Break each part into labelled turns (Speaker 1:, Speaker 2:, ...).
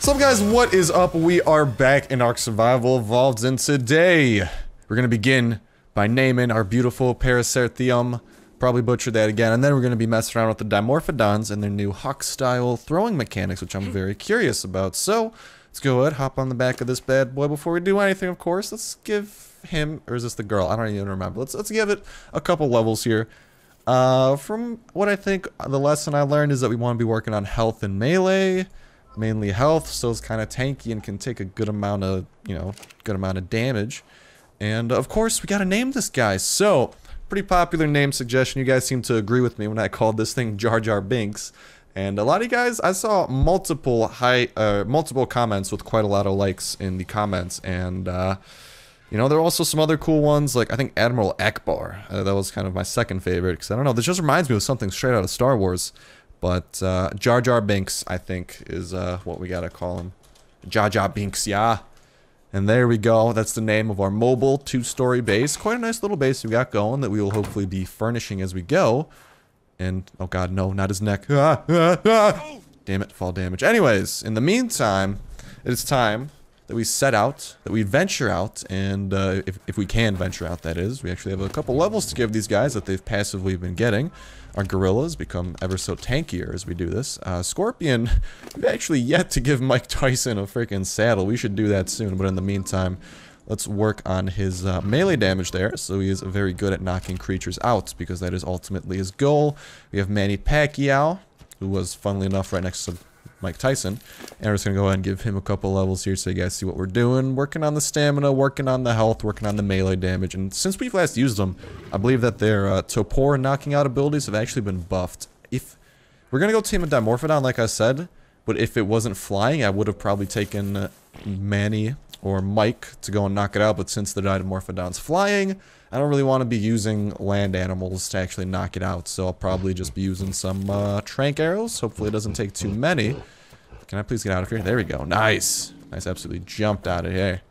Speaker 1: So guys, what is up? We are back in ARK Survival Evolved, and today we're gonna begin by naming our beautiful Paracertium. Probably butchered that again, and then we're gonna be messing around with the Dimorphodons and their new Hawk-style throwing mechanics, which I'm very curious about. So let's go ahead, hop on the back of this bad boy. Before we do anything, of course, let's give him, or is this the girl? I don't even remember. Let's give it a couple levels here. From what I think, the lesson I learned is that we want to be working on health and melee. Mainly health, so it's kind of tanky and can take a good amount of, good amount of damage. And of course, we gotta name this guy. So, pretty popular name suggestion. You guys seem to agree with me when I called this thing Jar Jar Binks. And a lot of you guys, I saw multiple comments with quite a lot of likes in the comments. And, there are also some other cool ones, like I think Admiral Akbar. That was kind of my second favorite, because I don't know, this just reminds me of something straight out of Star Wars. But Jar Jar Binks, I think, is what we gotta call him. Jar Jar Binks, yeah. And there we go. That's the name of our mobile two-story base. Quite a nice little base we got going that we will hopefully be furnishing as we go. And, oh god, no, not his neck. Damn it, fall damage. Anyways, in the meantime, it is time that we set out, that we venture out, and if we can venture out, that is. We actually have a couple levels to give these guys that they've passively been getting. Our gorillas become ever so tankier as we do this. Scorpion, we've actually yet to give Mike Tyson a freaking saddle. We should do that soon, but in the meantime, let's work on his melee damage there. So he is very good at knocking creatures out, because that is ultimately his goal. We have Manny Pacquiao, who was, funnily enough, right next to Mike Tyson, and we're just gonna go ahead and give him a couple levels here so you guys see what we're doing. Working on the stamina, working on the health, working on the melee damage, and since we've last used them, I believe that their Topor knocking out abilities have actually been buffed. If we're gonna go team a Dimorphodon, like I said, but if it wasn't flying, I would have probably taken Manny or Mike to go and knock it out, but since the Dimorphodon's flying, I don't really want to be using land animals to actually knock it out, so I'll probably just be using some trank arrows. Hopefully it doesn't take too many. Can I please get out of here? There we go. Nice. Nice, absolutely jumped out of here.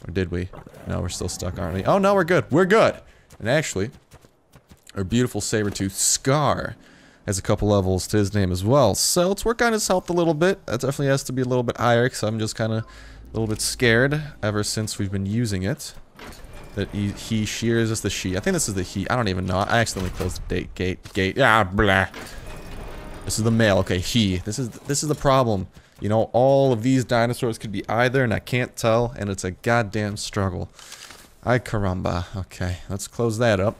Speaker 1: Or did we? No, we're still stuck, aren't we? Oh, no, we're good. We're good. And actually, our beautiful saber-tooth Scar has a couple levels to his name as well. So let's work on his health a little bit. That definitely has to be a little bit higher, because I'm just kind of a little bit scared ever since we've been using it. That he, she, or is this the she? I think this is the he. I don't even know. I accidentally closed the gate. Ah, blah. This is the male. Okay, he. This is the problem. You know, all of these dinosaurs could be either, and I can't tell, and it's a goddamn struggle. Ay caramba. Okay, let's close that up.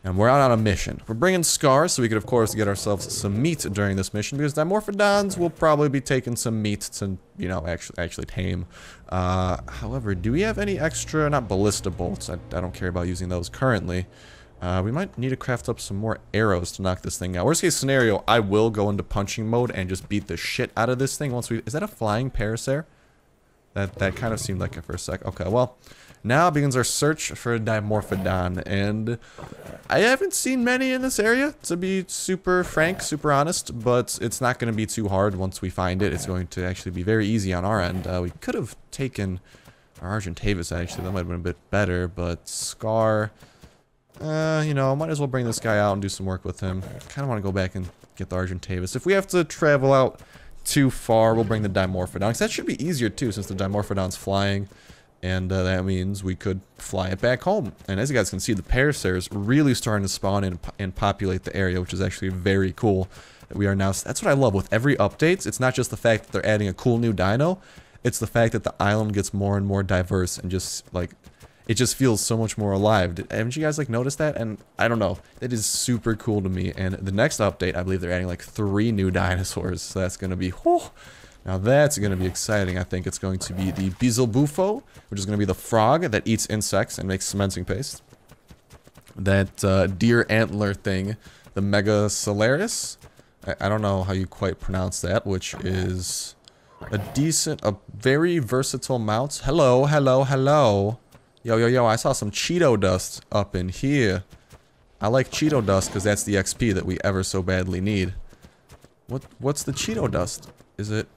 Speaker 1: And we're out on a mission. We're bringing Scar, so we could, of course, get ourselves some meat during this mission, because Dimorphodons will probably be taking some meat to, actually tame. However, do we have any extra, not ballista bolts? I don't care about using those currently. We might need to craft up some more arrows to knock this thing out. Worst case scenario, I will go into punching mode and just beat the shit out of this thing once we... Is that a flying Paracer? That kind of seemed like it for a sec. Okay, well... Now begins our search for a Dimorphodon, and I haven't seen many in this area, to be super frank, super honest, but it's not going to be too hard once we find it. It's going to actually be very easy on our end. We could have taken our Argentavis, actually. That might have been a bit better, but Scar, might as well bring this guy out and do some work with him. Kind of want to go back and get the Argentavis. If we have to travel out too far, we'll bring the Dimorphodon, because that should be easier, too, since the Dimorphodon's flying. And that means we could fly it back home. And as you guys can see, the Paracer is really starting to spawn and populate the area, which is actually very cool. That we are now. That's what I love with every update. It's not just the fact that they're adding a cool new dino. It's the fact that the island gets more and more diverse and just like it just feels so much more alive. Haven't you guys noticed that? And I don't know. That is super cool to me. And the next update, I believe they're adding like 3 new dinosaurs. So that's gonna be whew. Now that's going to be exciting. I think it's going to be the Beelzebufo, which is going to be the frog that eats insects and makes cementing paste. That deer antler thing, the Megasolaris. I don't know how you quite pronounce that, which is a very versatile mount. Hello, hello, hello. Yo, yo, yo, I saw some Cheeto dust up in here. I like Cheeto dust because that's the XP that we ever so badly need. What's the Cheeto dust? Is it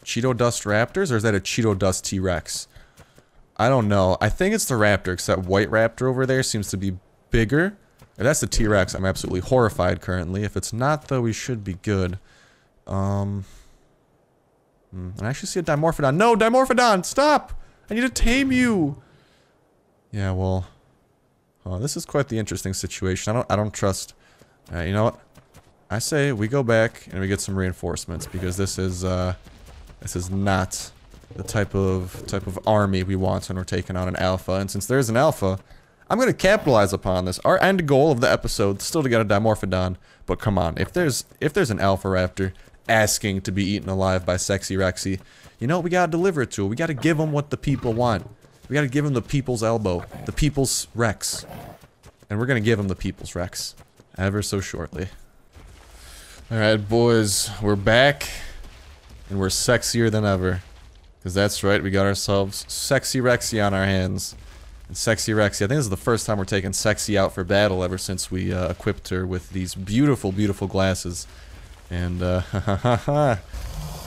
Speaker 1: Cheeto Dust Raptors, or is that a Cheeto Dust T-Rex? I don't know. I think it's the Raptor, except White Raptor over there seems to be bigger. If that's the T-Rex, I'm absolutely horrified currently. If it's not, though, we should be good. And I actually see a Dimorphodon. No, Dimorphodon, stop! I need to tame you! Yeah, well... Oh, this is quite the interesting situation. I don't trust... Alright, you know what? I say we go back and we get some reinforcements, because this is not the type of army we want when we're taking on an alpha. And since there's an alpha, I'm gonna capitalize upon this. Our end goal of the episode is still to get a Dimorphodon, but come on, if there's an Alpha Raptor asking to be eaten alive by Sexy Rexy, you know, we gotta deliver it to him. We gotta give him what the people want. We gotta give him the people's elbow, the people's Rex. And we're gonna give him the people's Rex. Ever so shortly. Alright, boys, we're back. And we're sexier than ever. Because that's right, we got ourselves Sexy Rexy on our hands. And Sexy Rexy, I think this is the first time we're taking Sexy out for battle ever since we equipped her with these beautiful, beautiful glasses. And,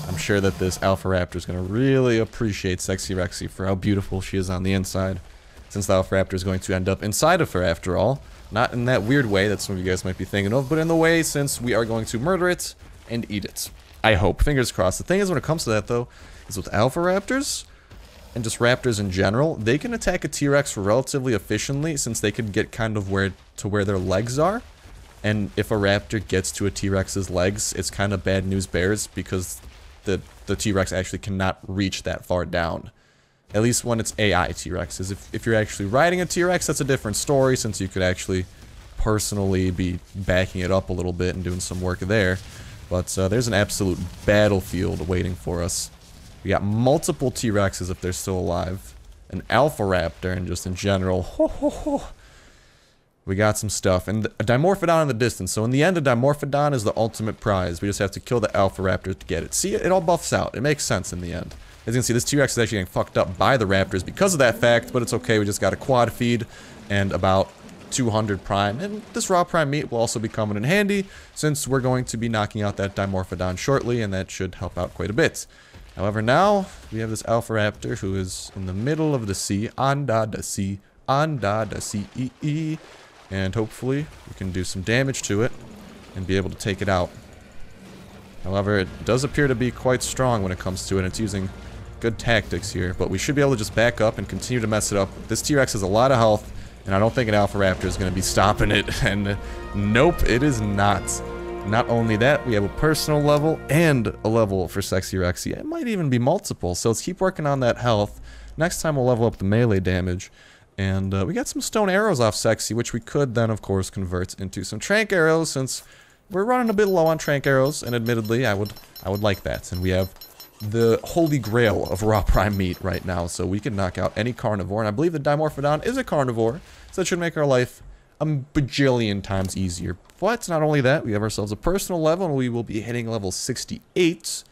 Speaker 1: I'm sure that this Alpha Raptor is going to really appreciate Sexy Rexy for how beautiful she is on the inside. Since the Alpha Raptor is going to end up inside of her after all. Not in that weird way that some of you guys might be thinking of, but in the way since we are going to murder it and eat it. I hope. Fingers crossed. The thing is, when it comes to that though, is with Alpha Raptors, and just Raptors in general, they can attack a T-Rex relatively efficiently since they can get kind of where their legs are. And if a Raptor gets to a T-Rex's legs, it's kind of bad news bears because the T-Rex actually cannot reach that far down. At least when it's AI T-Rexes. If you're actually riding a T-Rex, that's a different story since you could actually personally be backing it up a little bit and doing some work there. But there's an absolute battlefield waiting for us. We got multiple T-Rexes if they're still alive. An Alpha Raptor and just in general. Ho, ho, ho. We got some stuff. And a Dimorphodon in the distance. So in the end, a Dimorphodon is the ultimate prize. We just have to kill the Alpha Raptor to get it. See, it all buffs out. It makes sense in the end. As you can see, this T-Rex is actually getting fucked up by the Raptors because of that fact, but it's okay. We just got a quad feed and about 200 prime. And this raw prime meat will also be coming in handy since we're going to be knocking out that Dimorphodon shortly, and that should help out quite a bit. However, now we have this Alpha Raptor who is in the middle of the sea, under the sea, and hopefully we can do some damage to it and be able to take it out. However, it does appear to be quite strong when it comes to it, and it's using good tactics here, but we should be able to just back up and continue to mess it up. This T-Rex has a lot of health, and I don't think an Alpha Raptor is going to be stopping it, and nope, it is not. Not only that, we have a personal level and a level for Sexy Rexy. It might even be multiple, so let's keep working on that health. Next time we'll level up the melee damage. And we got some stone arrows off Sexy, which we could then, of course, convert into some trank arrows, since we're running a bit low on trank arrows, and admittedly, I would like that. And we have the holy grail of raw prime meat right now, so we can knock out any carnivore. And I believe the Dimorphodon is a carnivore, so that should make our life a bajillion times easier. But not only that, we have ourselves a personal level, and we will be hitting level 68.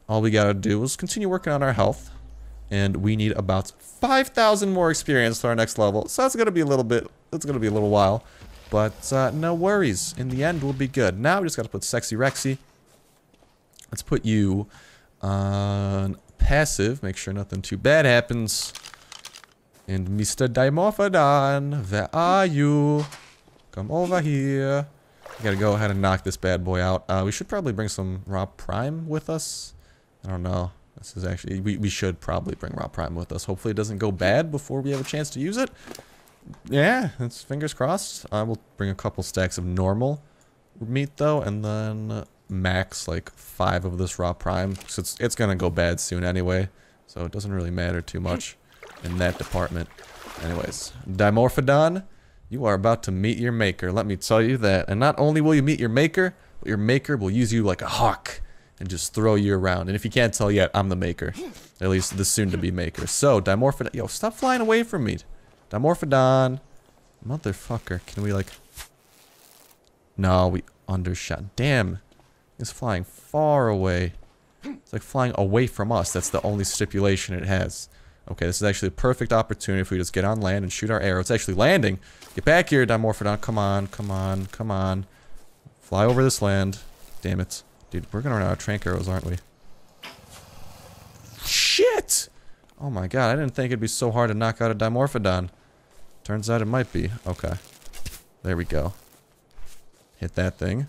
Speaker 1: All we gotta do is continue working on our health, and we need about 5,000 more experience to our next level. So that's gonna be a little bit. That's gonna be a little while, but no worries. In the end, we'll be good. Now we just gotta put Sexy Rexy. Let's put you on passive. Make sure nothing too bad happens. And Mr. Dimorphodon, where are you? Come over here. We gotta go ahead and knock this bad boy out. We should probably bring some raw prime with us. I don't know. This is actually... We should probably bring raw prime with us. Hopefully it doesn't go bad before we have a chance to use it. Yeah, it's fingers crossed. I will bring a couple stacks of normal meat though, and then max like 5 of this raw prime. So it's gonna go bad soon anyway. So it doesn't really matter too much in that department. Anyways, Dimorphodon, you are about to meet your maker, let me tell you that. And not only will you meet your maker, but your maker will use you like a hawk and just throw you around. And if you can't tell yet, I'm the maker. At least the soon-to-be maker. So, Dimorphodon, yo, stop flying away from me. Dimorphodon, motherfucker, can we like... No, we undershot. Damn, it's flying far away. It's like flying away from us. That's the only stipulation it has. Okay, this is actually a perfect opportunity if we just get on land and shoot our arrow. It's actually landing. Get back here, Dimorphodon. Come on, come on, come on. Fly over this land. Damn it. Dude, we're gonna run out of trank arrows, aren't we? Shit! Oh my god, I didn't think it'd be so hard to knock out a Dimorphodon. Turns out it might be. Okay. There we go. Hit that thing.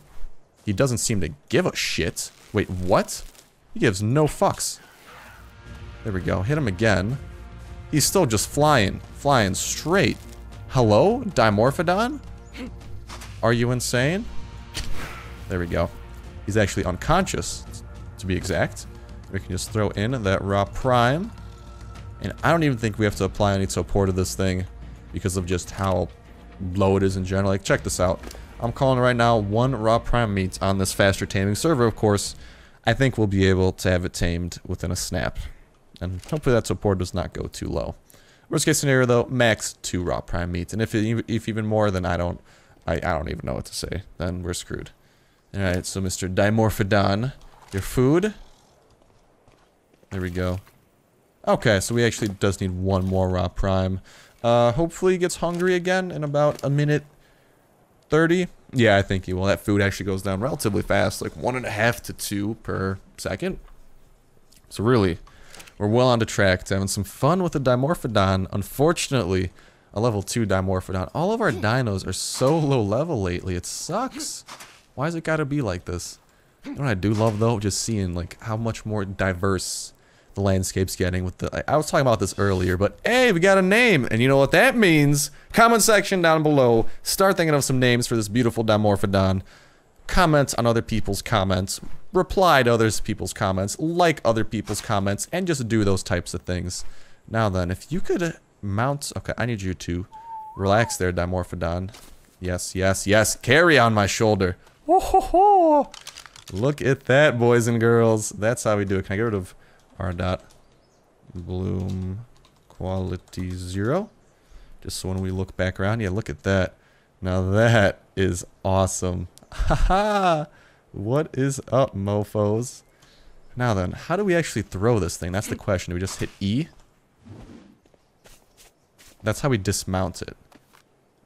Speaker 1: He doesn't seem to give a shit. Wait, what? He gives no fucks. There we go. Hit him again. He's still just flying. Flying straight. Hello, Dimorphodon? Are you insane? There we go. He's actually unconscious, to be exact. We can just throw in that raw prime. And I don't even think we have to apply any support to this thing because of just how low it is in general. Like, check this out. I'm calling right now 1 raw prime meat on this faster taming server, of course. I think we'll be able to have it tamed within a snap. And hopefully that support does not go too low. Worst case scenario though, max 2 raw prime meat. And if even more, then I don't even know what to say. Then we're screwed. Alright, so Mr. Dimorphodon, your food. There we go. Okay, so we actually does need 1 more raw prime. Hopefully he gets hungry again in about a minute 30. Yeah, I think he will. That food actually goes down relatively fast, like 1.5 to 2 per second. So really, we're well on the track to having some fun with the Dimorphodon. Unfortunately, a level 2 Dimorphodon. All of our dinos are so low level lately. It sucks. Why has it got to be like this? You know what I do love though? Just seeing like how much more diverse the landscape's getting with the... I was talking about this earlier, but hey, we got a name! And you know what that means? Comment section down below. Start thinking of some names for this beautiful Dimorphodon. Comment on other people's comments. Reply to other people's comments. Like other people's comments. And just do those types of things. Now then, if you could mount... Okay, I need you to relax there, Dimorphodon. Yes, yes, yes. Carry on my shoulder. Oh, ho, ho. Look at that, boys and girls. That's how we do it. Can I get rid of... R.Bloom quality 0. Just so when we look back around, yeah, look at that. Now that is awesome. Haha! What is up, mofos? Now then, how do we actually throw this thing? That's the question. Do we just hit E? That's how we dismount it.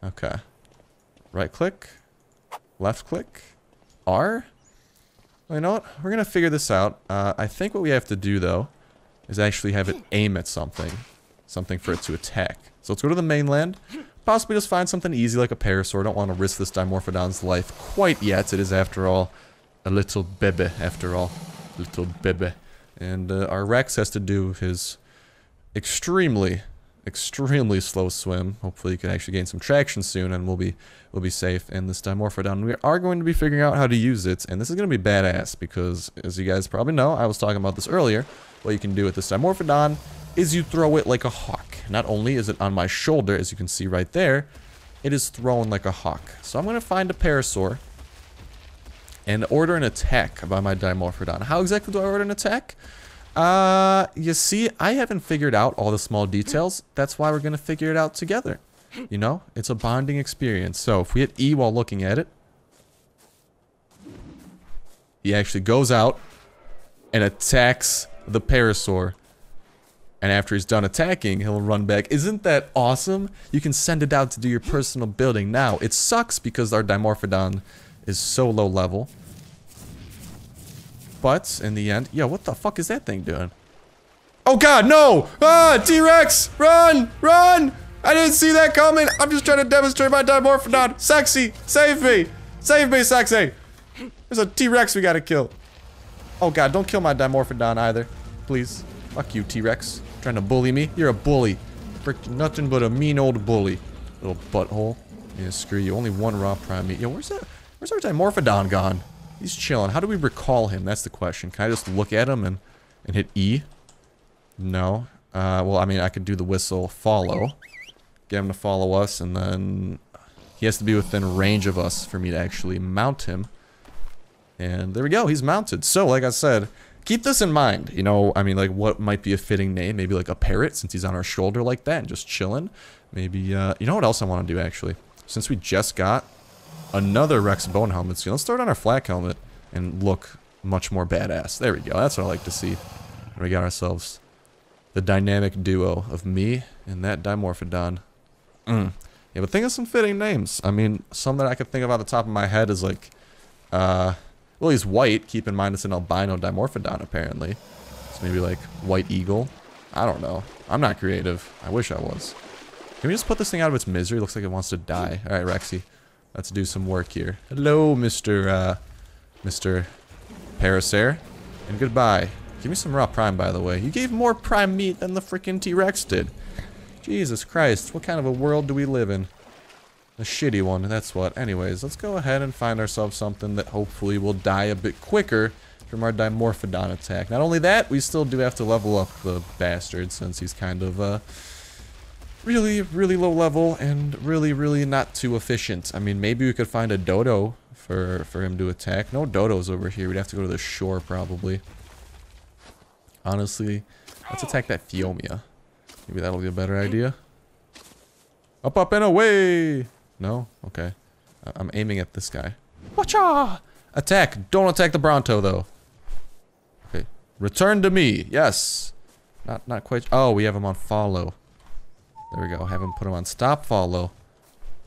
Speaker 1: Okay. Right click. Left click. R? Well, you know what? We're gonna figure this out. I think what we have to do, though, is actually have it aim at something. Something for it to attack. So let's go to the mainland. Possibly just find something easy like a parasaur. Don't want to risk this Dimorphodon's life quite yet. It is, after all, a little bebe, after all. Little bebe. And our Rex has to do his extremely slow swim. Hopefully he can actually gain some traction soon and we'll be safe. And this Dimorphodon, we are going to be figuring out how to use it, and this is going to be badass because, as you guys probably know, I was talking about this earlier, what you can do with this Dimorphodon is you throw it like a hawk. Not only is it on my shoulder, as you can see right there, it is thrown like a hawk. So I'm going to find a parasaur and order an attack by my Dimorphodon. How exactly do I order an attack? You see, I haven't figured out all the small details. That's why we're going to figure it out together. You know, it's a bonding experience. So if we hit E while looking at it, he actually goes out and attacks the parasaur. And after he's done attacking, he'll run back. Isn't that awesome? You can send it out to do your personal building. Now, it sucks because our Dimorphodon is so low level. But in the end, yo, what the fuck is that thing doing? Oh god, no! Ah, T-Rex! Run! Run! I didn't see that coming! I'm just trying to demonstrate my Dimorphodon! Sexy! Save me! Save me, Sexy! There's a T-Rex we gotta kill. Oh god, don't kill my Dimorphodon either. Please. Fuck you, T-Rex. Trying to bully me? You're a bully. Frick, nothing but a mean old bully. Little butthole. Yeah, screw you. Only 1 raw prime meat. Yo, where's our Dimorphodon gone? He's chilling. How do we recall him? That's the question. Can I just look at him and hit E? No. Well, I mean, I could do the whistle follow. Get him to follow us, and then he has to be within range of us for me to actually mount him. And there we go. He's mounted. So, like I said, keep this in mind. You know, I mean, like, what might be a fitting name? Maybe like a parrot, since he's on our shoulder like that and just chilling. Maybe, you know what else I want to do, actually? Since we just got another Rex bone helmet skin. Let's start on our flak helmet and look much more badass. There we go. That's what I like to see. And we got ourselves the dynamic duo of me and that Dimorphodon. Yeah, but think of some fitting names. I mean, some that I could think of off the top of my head is like, well, he's white. Keep in mind it's an albino Dimorphodon, apparently. So maybe like White Eagle. I don't know. I'm not creative. I wish I was. Can we just put this thing out of its misery? It looks like it wants to die. All right, Rexy. Let's do some work here. Hello, Mr. Parasaur. And goodbye. Give me some raw prime, by the way. You gave more prime meat than the freaking T-Rex did. Jesus Christ, what kind of a world do we live in? A shitty one, that's what. Anyways, let's go ahead and find ourselves something that hopefully will die a bit quicker from our Dimorphodon attack. Not only that, we still do have to level up the bastard since he's kind of, really, really low level and really, really not too efficient. I mean, maybe we could find a dodo for him to attack. No dodos over here. We'd have to go to the shore, probably. Honestly, let's attack that Phiomia. Maybe that'll be a better idea. Up, up, and away! No? Okay. I'm aiming at this guy. Watcha! Attack! Don't attack the Bronto, though. Okay. Return to me. Yes. Not quite. Oh, we have him on follow. There we go. Have him put him on stop follow.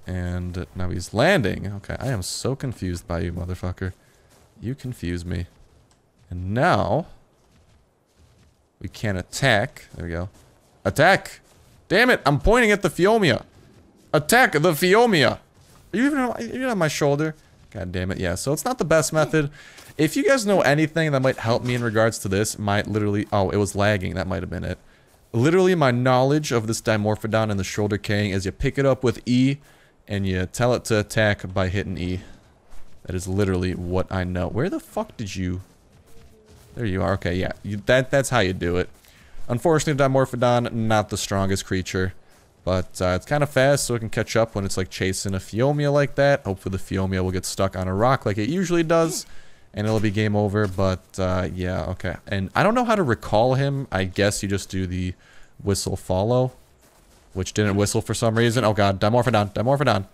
Speaker 1: And now he's landing. Okay. I am so confused by you, motherfucker. You confuse me. And now we can attack. There we go. Attack! Damn it! I'm pointing at the Phiomia. Attack the Phiomia! Are you even on my shoulder? God damn it, yeah. So it's not the best method. If you guys know anything that might help me in regards to this, might literally... Oh, it was lagging. That might have been it. Literally, my knowledge of this Dimorphodon and the shoulder carrying is you pick it up with E, and you tell it to attack by hitting E. That is literally what I know. Where the fuck did you... There you are. Okay, yeah. That's how you do it. Unfortunately, Dimorphodon, not the strongest creature. But it's kind of fast, so it can catch up when it's like chasing a Phiomia like that. Hopefully the Phiomia will get stuck on a rock like it usually does. And it'll be game over, but yeah, okay. And I don't know how to recall him. I guess you just do the whistle follow. Which didn't whistle for some reason. Oh god, Dimorphodon, Dimorphodon.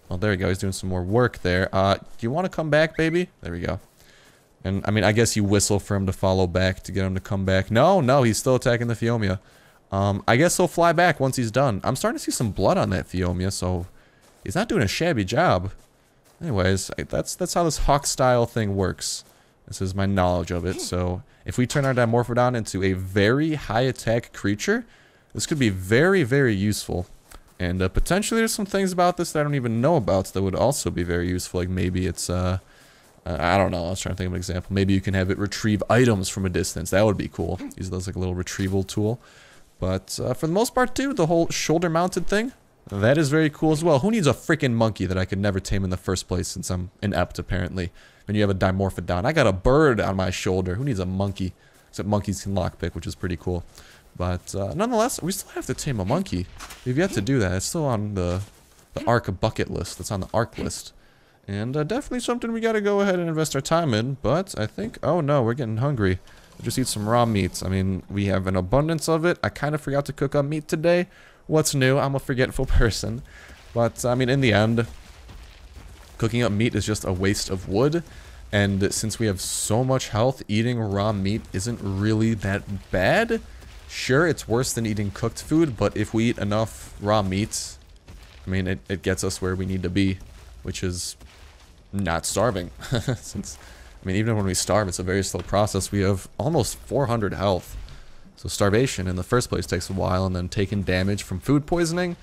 Speaker 1: Well, there we go. He's doing some more work there. Do you want to come back, baby? There we go. And, I mean, I guess you whistle for him to follow back to get him to come back. No, he's still attacking the Phiomia. I guess he'll fly back once he's done. I'm starting to see some blood on that Phiomia, so he's not doing a shabby job. Anyways, that's how this hawk style thing works. This is my knowledge of it. So if we turn our Dimorphodon into a very high attack creature, this could be very, very useful. And potentially there's some things about this that I don't even know about that would also be very useful. Like maybe it's, I don't know. I was trying to think of an example. Maybe you can have it retrieve items from a distance. That would be cool. Use those like a little retrieval tool. But for the most part, too, the whole shoulder-mounted thing, that is very cool as well. Who needs a freaking monkey that I could never tame in the first place since I'm inept, apparently? When you have a Dimorphodon. I got a bird on my shoulder. Who needs a monkey? Except monkeys can lockpick, which is pretty cool. But nonetheless, we still have to tame a monkey. We've yet to do that. It's still on the ARK bucket list. It's on the ARK list. And definitely something we got to go ahead and invest our time in. But I think... Oh, no, we're getting hungry. Just eat some raw meats. I mean, we have an abundance of it. I kind of forgot to cook up meat today. What's new? I'm a forgetful person. But, I mean, in the end, cooking up meat is just a waste of wood. And since we have so much health, eating raw meat isn't really that bad. Sure, it's worse than eating cooked food, but if we eat enough raw meats, I mean, it gets us where we need to be, which is not starving. Since... I mean, even when we starve, it's a very slow process. We have almost 400 health. So starvation in the first place takes a while, and then taking damage from food poisoning,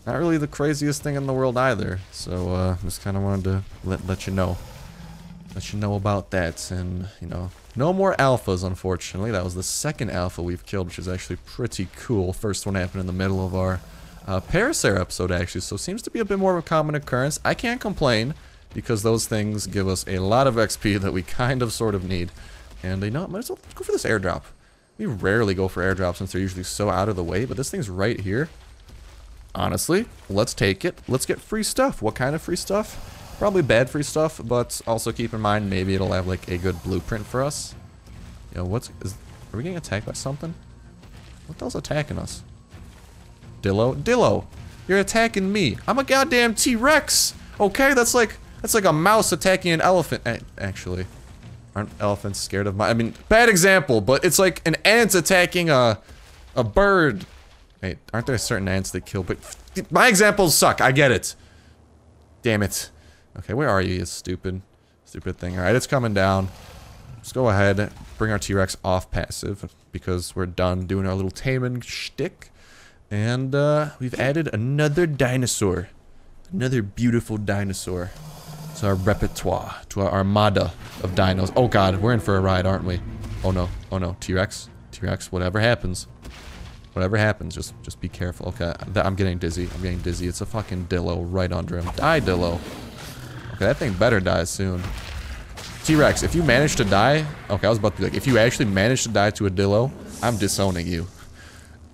Speaker 1: not really the craziest thing in the world either. So, just kind of wanted to let you know. Let you know about that. And, you know, no more alphas, unfortunately. That was the second alpha we've killed, which is actually pretty cool. First one happened in the middle of our Parasaur episode, actually. So it seems to be a bit more of a common occurrence. I can't complain, because those things give us a lot of XP that we kind of sort of need. And you know what, might as well go for this airdrop. We rarely go for airdrops since they're usually so out of the way, but this thing's right here. Honestly, let's take it. Let's get free stuff. What kind of free stuff? Probably bad free stuff, but also keep in mind maybe it'll have like a good blueprint for us. You know, are we getting attacked by something? What the hell's attacking us? Dillo, you're attacking me. I'm a goddamn T-Rex. Okay, that's like a mouse attacking an elephant. Actually, aren't elephants scared of I mean, bad example, but it's like an ant attacking a bird. Wait, aren't there certain ants that kill? But my examples suck. I get it. Damn it. Okay, where are you, you stupid thing? All right, it's coming down. Let's go ahead, bring our T-Rex off passive because we're done doing our little taming shtick, and we've added another dinosaur. Another beautiful dinosaur. to our repertoire, to our armada of dinos. Oh god, we're in for a ride, aren't we? Oh no, T-Rex, whatever happens. Whatever happens, just be careful. Okay, I'm getting dizzy, It's a fucking Dillo right under him. Die, Dillo. Okay, that thing better die soon. T-Rex, if you manage to die... Okay, I was about to be like, if you actually manage to die to a Dillo, I'm disowning you.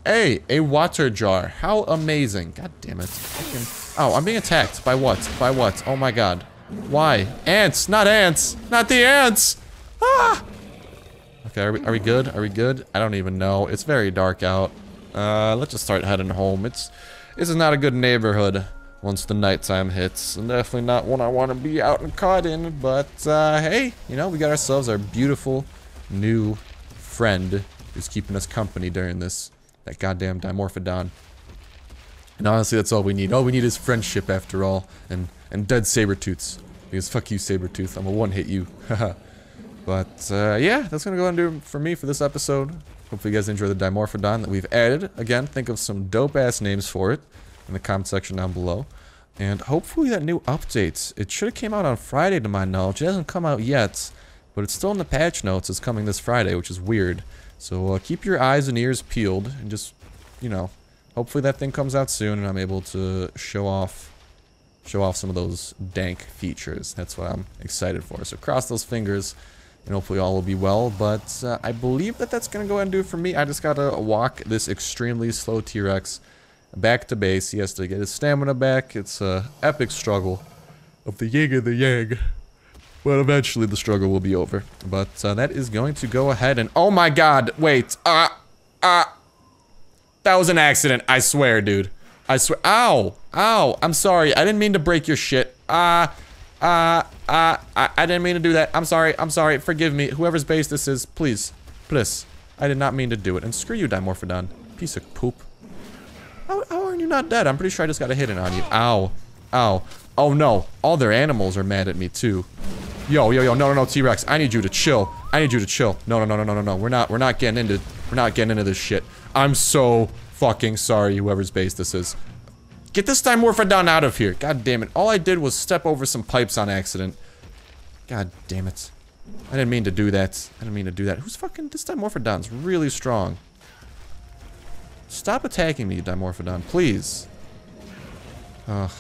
Speaker 1: Hey, a water jar. How amazing. God damn it. Oh, I'm being attacked. By what? By what? Oh my god. Why? Ants! Not ants! Not the ants! Ah! Okay, are we good? Are we good? I don't even know. It's very dark out. Let's just start heading home. This is not a good neighborhood once the nighttime hits. And definitely not one I want to be out and caught in. But, hey, you know, we got ourselves our beautiful new friend who's keeping us company during that goddamn Dimorphodon. And honestly, that's all we need. All we need is friendship after all. And dead Sabertooths. Because fuck you, Sabertooth. I'm a one-hit you. Haha. But, yeah, that's gonna go and do it for me for this episode. Hopefully you guys enjoy the Dimorphodon that we've added. Again, think of some dope-ass names for it in the comment section down below. And hopefully that new update, it should have came out on Friday to my knowledge. It hasn't come out yet, but it's still in the patch notes. It's coming this Friday, which is weird. So, keep your eyes and ears peeled and just, you know, hopefully that thing comes out soon and I'm able to show off some of those dank features. That's what I'm excited for. So cross those fingers. And hopefully all will be well, but I believe that's going to go ahead and do it for me. I just got to walk this extremely slow T-Rex back to base. He has to get his stamina back. It's an epic struggle of the yin and the yang. But eventually the struggle will be over. But that is going to go ahead and... Oh my god, wait. That was an accident, I swear, dude. I swear. Ow. Ow. I'm sorry. I didn't mean to break your shit. I didn't mean to do that. I'm sorry. Forgive me. Whoever's base this is, please. Please. I did not mean to do it. And screw you, Dimorphodon. Piece of poop. How are you not dead? I'm pretty sure I just got a hit in on you. Ow. Ow. Oh no. All their animals are mad at me too. Yo. No, T-Rex. I need you to chill. No. We're not getting into this shit. I'm so fucking sorry, whoever's base this is. Get this Dimorphodon out of here. God damn it. All I did was step over some pipes on accident. God damn it. I didn't mean to do that. Who's fucking... This Dimorphodon's really strong. Stop attacking me, Dimorphodon, please. Ugh.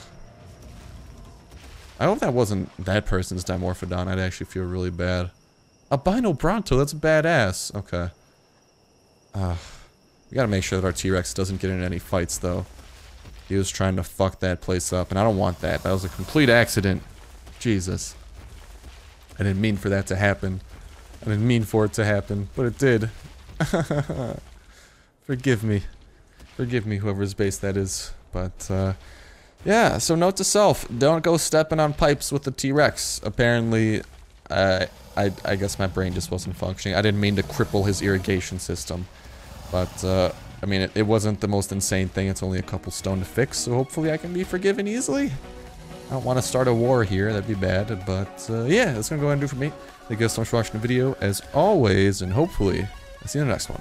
Speaker 1: I hope that wasn't that person's Dimorphodon. I'd actually feel really bad. Albino Bronto, that's badass. Okay. We gotta make sure that our T-Rex doesn't get in any fights, though. He was trying to fuck that place up, and I don't want that. That was a complete accident. Jesus. I didn't mean for that to happen. I didn't mean for it to happen, but it did. Forgive me. Forgive me, whoever's base that is. But, yeah, so note to self, don't go stepping on pipes with the T-Rex. Apparently, I guess my brain just wasn't functioning. I didn't mean to cripple his irrigation system. But, I mean, it wasn't the most insane thing. It's only a couple stone to fix, so hopefully I can be forgiven easily. I don't want to start a war here. That'd be bad. But, yeah, that's going to go ahead and do it for me. Thank you guys so much for watching the video, as always, and hopefully, I'll see you in the next one.